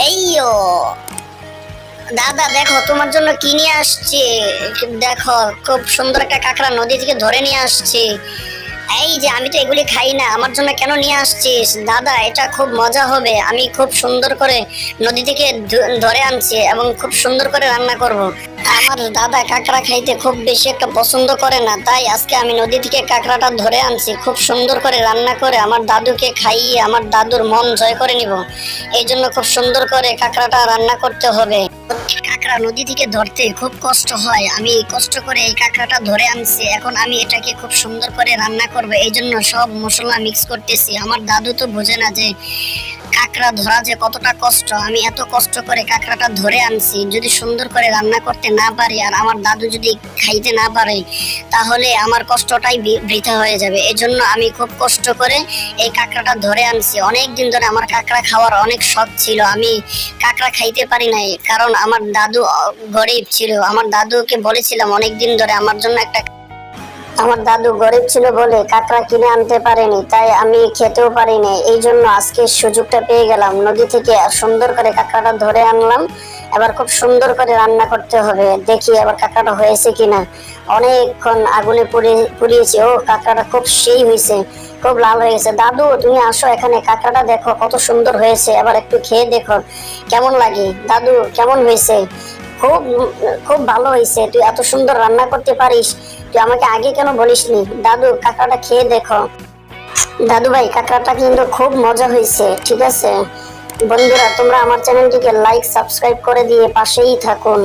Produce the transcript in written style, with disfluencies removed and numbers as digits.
এইও দাদা, দেখো তোমার জন্য কি নিয়ে আসছি। দেখো, খুব সুন্দর একটা কাঁকড়া নদী থেকে ধরে নিয়ে আসছি। এই যে, আমি তো এগুলি খাই না, আমার জন্য কেন নিয়ে আসছিস দাদা? এটা খুব মজা হবে। আমি খুব সুন্দর করে নদী থেকে ধরে আনছি এবং খুব সুন্দর করে রান্না করব। আমার দাদা কাঁকড়া খাইতে খুব বেশি একটা পছন্দ করে না, তাই আজকে আমি নদী থেকে কাঁকড়াটা ধরে আনছি। খুব সুন্দর করে রান্না করে আমার দাদুকে খাইয়ে আমার দাদুর মন জয় করে নিব। এই জন্য খুব সুন্দর করে কাঁকড়াটা রান্না করতে হবে। কাঁকড়া নদী থেকে ধরতে খুব কষ্ট হয়, আমি কষ্ট করে এই কাঁকড়াটা ধরে আনছি। এখন আমি এটাকে খুব সুন্দর করে রান্না করব, এই জন্য সব মশলা মিক্স করতেছি। আমার দাদু তো বোঝে না যে কাঁকড়া ধরা যে কতটা কষ্ট। আমি এত কষ্ট করে কাঁকড়াটা ধরে আনছি, যদি সুন্দর করে রান্না করতে না পারি আর আমার দাদু যদি খাইতে না পারে, তাহলে আমার কষ্টটাই বৃথা হয়ে যাবে। এজন্য আমি খুব কষ্ট করে এই কাঁকড়াটা ধরে আনছি। অনেক দিন ধরে আমার কাঁকড়া খাওয়ার অনেক শখ ছিল, আমি কাঁকড়া খাইতে পারি নাই, কারণ আমার দাদু গরিব ছিল। আমার দাদুকে বলেছিলাম অনেক দিন ধরে আমার জন্য একটা, আমার দাদু গরিব ছিল বলে কাঁকড়া কিনে আনতে পারেনি, তাই আমি খেতেও পারিনি। এই জন্য আজকে সুযোগটা পেয়ে গেলাম, নদী থেকে সুন্দর করে কাঁকড়াটা ধরে আনলাম। এবার খুব সুন্দর করে রান্না করতে হবে। দেখি এবার কাঁকড়াটা হয়েছে কিনা। অনেকক্ষণ আগুনে পুড়িয়েছি। ও, কাঁকড়াটা খুব সেই হয়েছে, খুব লাল হয়ে গেছে। দাদু, তুমি আসো এখানে, কাঁকড়াটা দেখো কত সুন্দর হয়েছে। এবার একটু খেয়ে দেখো কেমন লাগে। দাদু, কেমন হয়েছে? খুব খুব ভালো হয়েছে। তুই এত সুন্দর রান্না করতে পারিস, তুই আমাকে আগে কেন বলিসনি? দাদু, কাঁকড়াটা খেয়ে দেখো। দাদু ভাই, কাঁকড়াটা কিন্তু খুব মজা হয়েছে। ঠিক আছে বন্ধুরা, তোমরা আমার চ্যানেলটিকে লাইক সাবস্ক্রাইব করে দিয়ে পাশেই থাকুন।